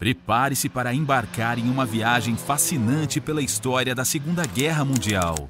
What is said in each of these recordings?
Prepare-se para embarcar em uma viagem fascinante pela história da Segunda Guerra Mundial.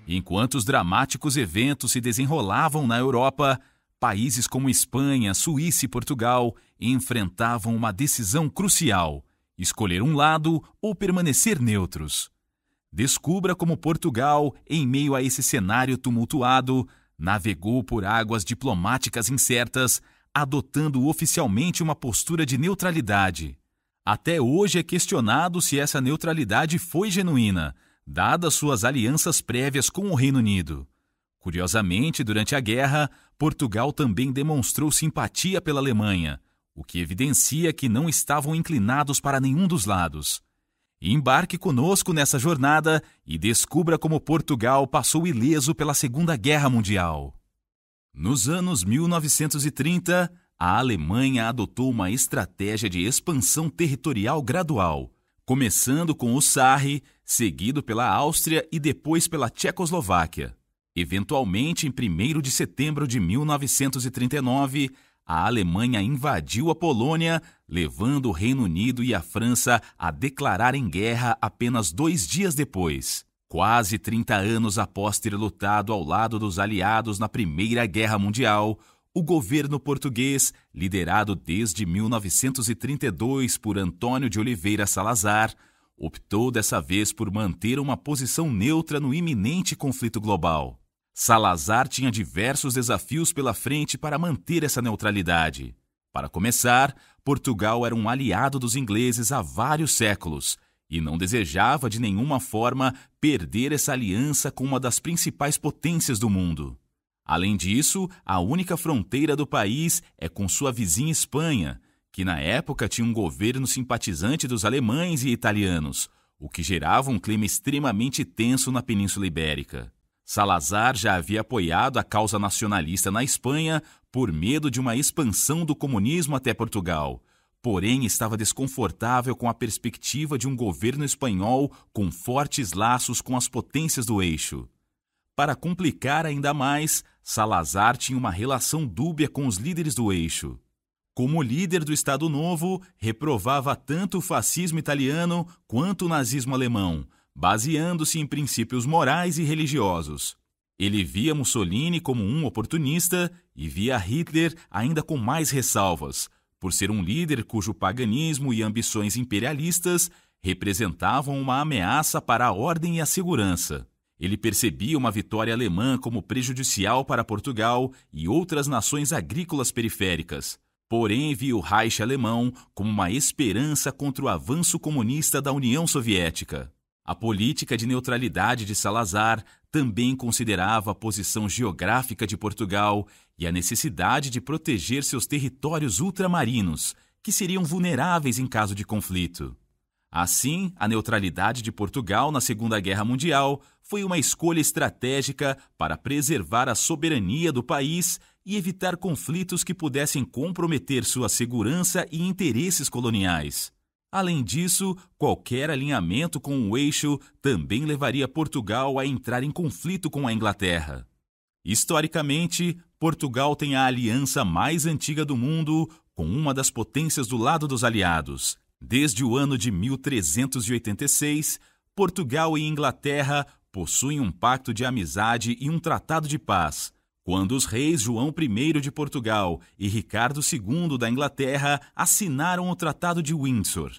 Enquanto os dramáticos eventos se desenrolavam na Europa, países como Espanha, Suíça e Portugal enfrentavam uma decisão crucial: escolher um lado ou permanecer neutros. Descubra como Portugal, em meio a esse cenário tumultuado, navegou por águas diplomáticas incertas, adotando oficialmente uma postura de neutralidade. Até hoje é questionado se essa neutralidade foi genuína, dadas suas alianças prévias com o Reino Unido. Curiosamente, durante a guerra, Portugal também demonstrou simpatia pela Alemanha, o que evidencia que não estavam inclinados para nenhum dos lados. Embarque conosco nessa jornada e descubra como Portugal passou ileso pela Segunda Guerra Mundial. Nos anos 1930, a Alemanha adotou uma estratégia de expansão territorial gradual, começando com o Sarre, seguido pela Áustria e depois pela Tchecoslováquia. Eventualmente, em 1º de setembro de 1939, a Alemanha invadiu a Polônia, levando o Reino Unido e a França a declararem guerra apenas 2 dias depois, quase 30 anos após ter lutado ao lado dos aliados na Primeira Guerra Mundial. O governo português, liderado desde 1932 por Antônio de Oliveira Salazar, optou dessa vez por manter uma posição neutra no iminente conflito global. Salazar tinha diversos desafios pela frente para manter essa neutralidade. Para começar, Portugal era um aliado dos ingleses há vários séculos e não desejava de nenhuma forma perder essa aliança com uma das principais potências do mundo. Além disso, a única fronteira do país é com sua vizinha Espanha, que na época tinha um governo simpatizante dos alemães e italianos, o que gerava um clima extremamente tenso na Península Ibérica. Salazar já havia apoiado a causa nacionalista na Espanha por medo de uma expansão do comunismo até Portugal, porém estava desconfortável com a perspectiva de um governo espanhol com fortes laços com as potências do eixo. Para complicar ainda mais, Salazar tinha uma relação dúbia com os líderes do eixo. Como líder do Estado Novo, reprovava tanto o fascismo italiano quanto o nazismo alemão, baseando-se em princípios morais e religiosos. Ele via Mussolini como um oportunista e via Hitler ainda com mais ressalvas, por ser um líder cujo paganismo e ambições imperialistas representavam uma ameaça para a ordem e a segurança. Ele percebia uma vitória alemã como prejudicial para Portugal e outras nações agrícolas periféricas, porém via o Reich alemão como uma esperança contra o avanço comunista da União Soviética. A política de neutralidade de Salazar também considerava a posição geográfica de Portugal e a necessidade de proteger seus territórios ultramarinos, que seriam vulneráveis em caso de conflito. Assim, a neutralidade de Portugal na Segunda Guerra Mundial foi uma escolha estratégica para preservar a soberania do país e evitar conflitos que pudessem comprometer sua segurança e interesses coloniais. Além disso, qualquer alinhamento com o eixo também levaria Portugal a entrar em conflito com a Inglaterra. Historicamente, Portugal tem a aliança mais antiga do mundo com uma das potências do lado dos aliados. Desde o ano de 1386, Portugal e Inglaterra possuem um pacto de amizade e um tratado de paz, quando os reis João I de Portugal e Ricardo II da Inglaterra assinaram o Tratado de Windsor.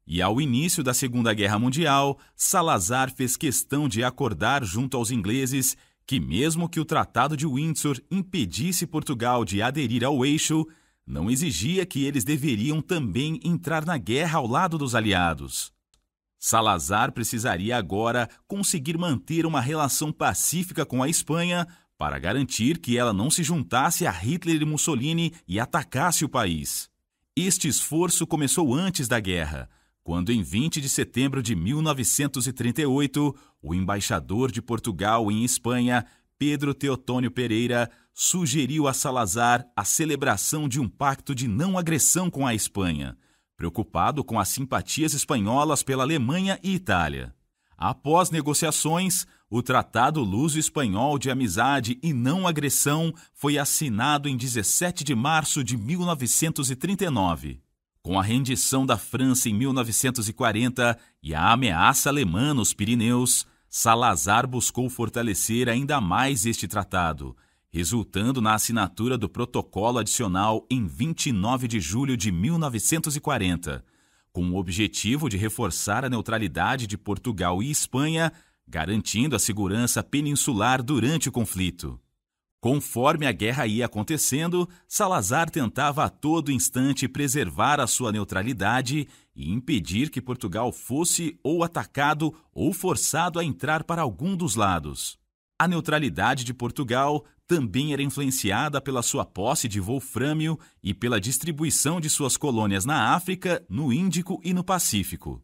E ao início da Segunda Guerra Mundial, Salazar fez questão de acordar junto aos ingleses que, mesmo que o Tratado de Windsor impedisse Portugal de aderir ao eixo, não exigia que eles deveriam também entrar na guerra ao lado dos aliados. Salazar precisaria agora conseguir manter uma relação pacífica com a Espanha para garantir que ela não se juntasse a Hitler e Mussolini e atacasse o país. Este esforço começou antes da guerra, quando em 20 de setembro de 1938, o embaixador de Portugal em Espanha, Pedro Teotônio Pereira, sugeriu a Salazar a celebração de um pacto de não agressão com a Espanha, preocupado com as simpatias espanholas pela Alemanha e Itália. Após negociações, o Tratado Luso-Espanhol de Amizade e Não Agressão foi assinado em 17 de março de 1939. Com a rendição da França em 1940 e a ameaça alemã nos Pirineus, Salazar buscou fortalecer ainda mais este tratado, resultando na assinatura do protocolo adicional em 29 de julho de 1940, com o objetivo de reforçar a neutralidade de Portugal e Espanha, garantindo a segurança peninsular durante o conflito. Conforme a guerra ia acontecendo, Salazar tentava a todo instante preservar a sua neutralidade e impedir que Portugal fosse ou atacado ou forçado a entrar para algum dos lados. A neutralidade de Portugal também era influenciada pela sua posse de wolfrâmio e pela distribuição de suas colônias na África, no Índico e no Pacífico.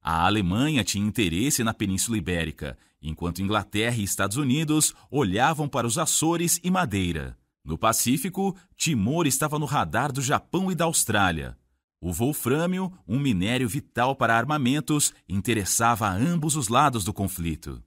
A Alemanha tinha interesse na Península Ibérica, enquanto Inglaterra e Estados Unidos olhavam para os Açores e Madeira. No Pacífico, Timor estava no radar do Japão e da Austrália. O wolfrâmio, um minério vital para armamentos, interessava a ambos os lados do conflito.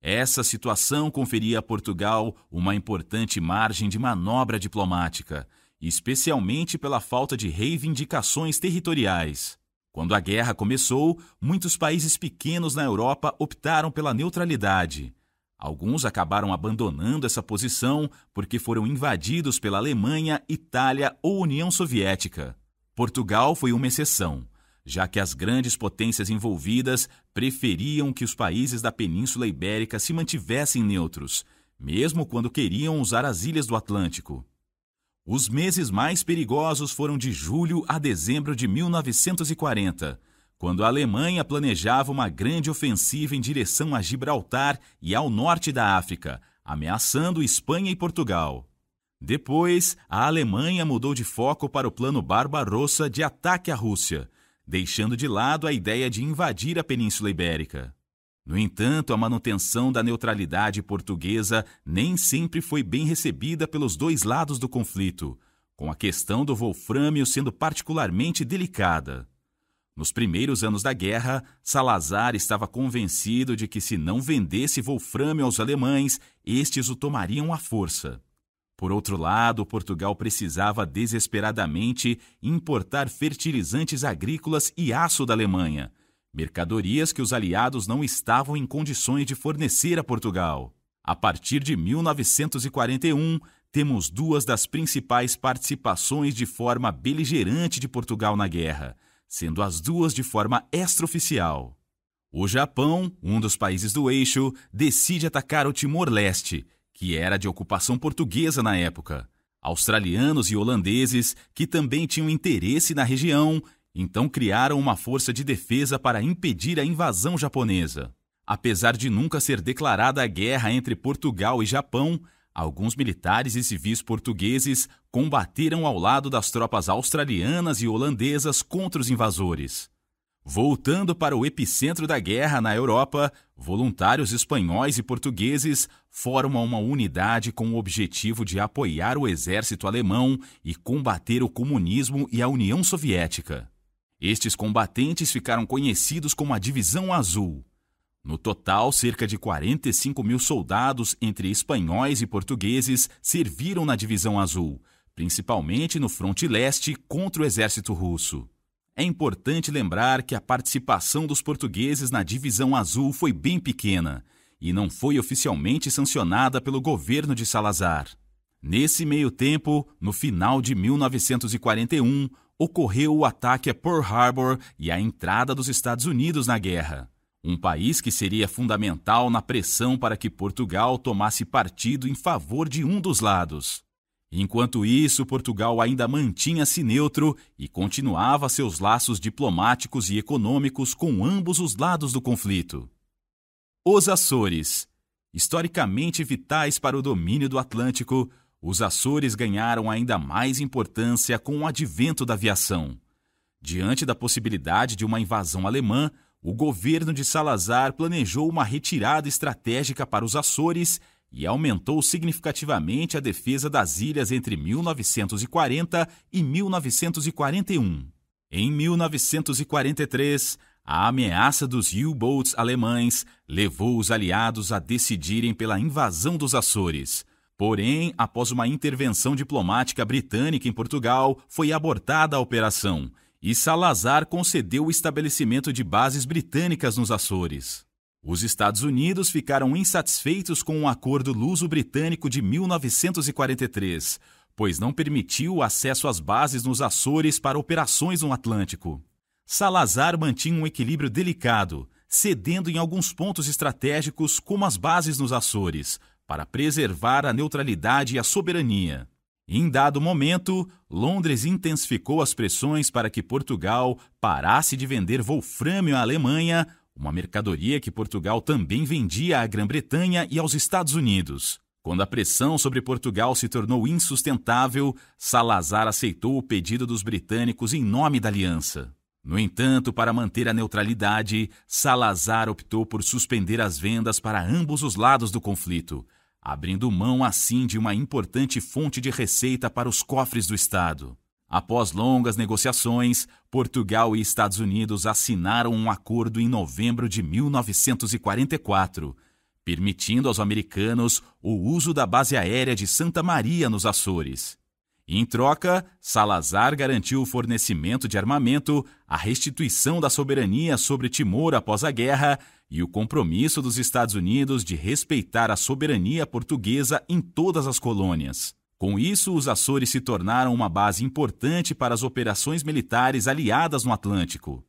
Essa situação conferia a Portugal uma importante margem de manobra diplomática, especialmente pela falta de reivindicações territoriais. Quando a guerra começou, muitos países pequenos na Europa optaram pela neutralidade. Alguns acabaram abandonando essa posição porque foram invadidos pela Alemanha, Itália ou União Soviética. Portugal foi uma exceção, já que as grandes potências envolvidas preferiam que os países da Península Ibérica se mantivessem neutros, mesmo quando queriam usar as ilhas do Atlântico. Os meses mais perigosos foram de julho a dezembro de 1940, quando a Alemanha planejava uma grande ofensiva em direção a Gibraltar e ao norte da África, ameaçando Espanha e Portugal. Depois, a Alemanha mudou de foco para o plano Barbarossa de ataque à Rússia, deixando de lado a ideia de invadir a Península Ibérica. No entanto, a manutenção da neutralidade portuguesa nem sempre foi bem recebida pelos dois lados do conflito, com a questão do wolfrâmio sendo particularmente delicada. Nos primeiros anos da guerra, Salazar estava convencido de que se não vendesse wolfrâmio aos alemães, estes o tomariam à força. Por outro lado, Portugal precisava desesperadamente importar fertilizantes agrícolas e aço da Alemanha, mercadorias que os aliados não estavam em condições de fornecer a Portugal. A partir de 1941, temos duas das principais participações de forma beligerante de Portugal na guerra, sendo as duas de forma extraoficial. O Japão, um dos países do eixo, decide atacar o Timor-Leste, que era de ocupação portuguesa na época. Australianos e holandeses, que também tinham interesse na região, então criaram uma força de defesa para impedir a invasão japonesa. Apesar de nunca ser declarada a guerra entre Portugal e Japão, alguns militares e civis portugueses combateram ao lado das tropas australianas e holandesas contra os invasores. Voltando para o epicentro da guerra na Europa, voluntários espanhóis e portugueses formam uma unidade com o objetivo de apoiar o exército alemão e combater o comunismo e a União Soviética. Estes combatentes ficaram conhecidos como a Divisão Azul. No total, cerca de 45 mil soldados entre espanhóis e portugueses serviram na Divisão Azul, principalmente no fronte leste contra o exército russo. É importante lembrar que a participação dos portugueses na Divisão Azul foi bem pequena e não foi oficialmente sancionada pelo governo de Salazar. Nesse meio tempo, no final de 1941, ocorreu o ataque a Pearl Harbor e a entrada dos Estados Unidos na guerra. Um país que seria fundamental na pressão para que Portugal tomasse partido em favor de um dos lados. Enquanto isso, Portugal ainda mantinha-se neutro e continuava seus laços diplomáticos e econômicos com ambos os lados do conflito. Os Açores. Historicamente vitais para o domínio do Atlântico, os Açores ganharam ainda mais importância com o advento da aviação. Diante da possibilidade de uma invasão alemã, o governo de Salazar planejou uma retirada estratégica para os Açores e aumentou significativamente a defesa das ilhas entre 1940 e 1941. Em 1943, a ameaça dos U-boats alemães levou os aliados a decidirem pela invasão dos Açores, Porém, após uma intervenção diplomática britânica em Portugal, foi abortada a operação e Salazar concedeu o estabelecimento de bases britânicas nos Açores. Os Estados Unidos ficaram insatisfeitos com o Acordo Luso-Britânico de 1943, pois não permitiu o acesso às bases nos Açores para operações no Atlântico. Salazar mantinha um equilíbrio delicado, cedendo em alguns pontos estratégicos, como as bases nos Açores, para preservar a neutralidade e a soberania. Em dado momento, Londres intensificou as pressões para que Portugal parasse de vender wolfrâmio à Alemanha, uma mercadoria que Portugal também vendia à Grã-Bretanha e aos Estados Unidos. Quando a pressão sobre Portugal se tornou insustentável, Salazar aceitou o pedido dos britânicos em nome da aliança. No entanto, para manter a neutralidade, Salazar optou por suspender as vendas para ambos os lados do conflito, abrindo mão assim de uma importante fonte de receita para os cofres do Estado. Após longas negociações, Portugal e Estados Unidos assinaram um acordo em novembro de 1944, permitindo aos americanos o uso da base aérea de Santa Maria nos Açores. Em troca, Salazar garantiu o fornecimento de armamento, a restituição da soberania sobre Timor após a guerra e o compromisso dos Estados Unidos de respeitar a soberania portuguesa em todas as colônias. Com isso, os Açores se tornaram uma base importante para as operações militares aliadas no Atlântico.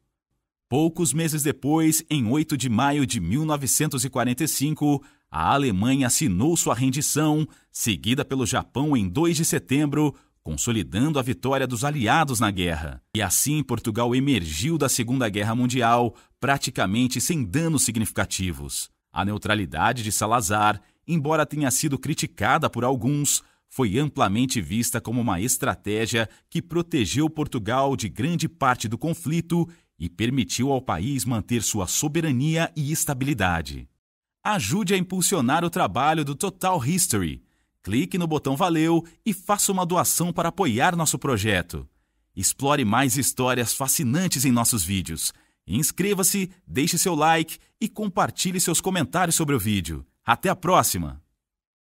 Poucos meses depois, em 8 de maio de 1945, a Alemanha assinou sua rendição, seguida pelo Japão em 2 de setembro, consolidando a vitória dos aliados na guerra. E assim Portugal emergiu da Segunda Guerra Mundial praticamente sem danos significativos. A neutralidade de Salazar, embora tenha sido criticada por alguns, foi amplamente vista como uma estratégia que protegeu Portugal de grande parte do conflito e permitiu ao país manter sua soberania e estabilidade. Ajude a impulsionar o trabalho do Total History. Clique no botão Valeu e faça uma doação para apoiar nosso projeto. Explore mais histórias fascinantes em nossos vídeos. Inscreva-se, deixe seu like e compartilhe seus comentários sobre o vídeo. Até a próxima!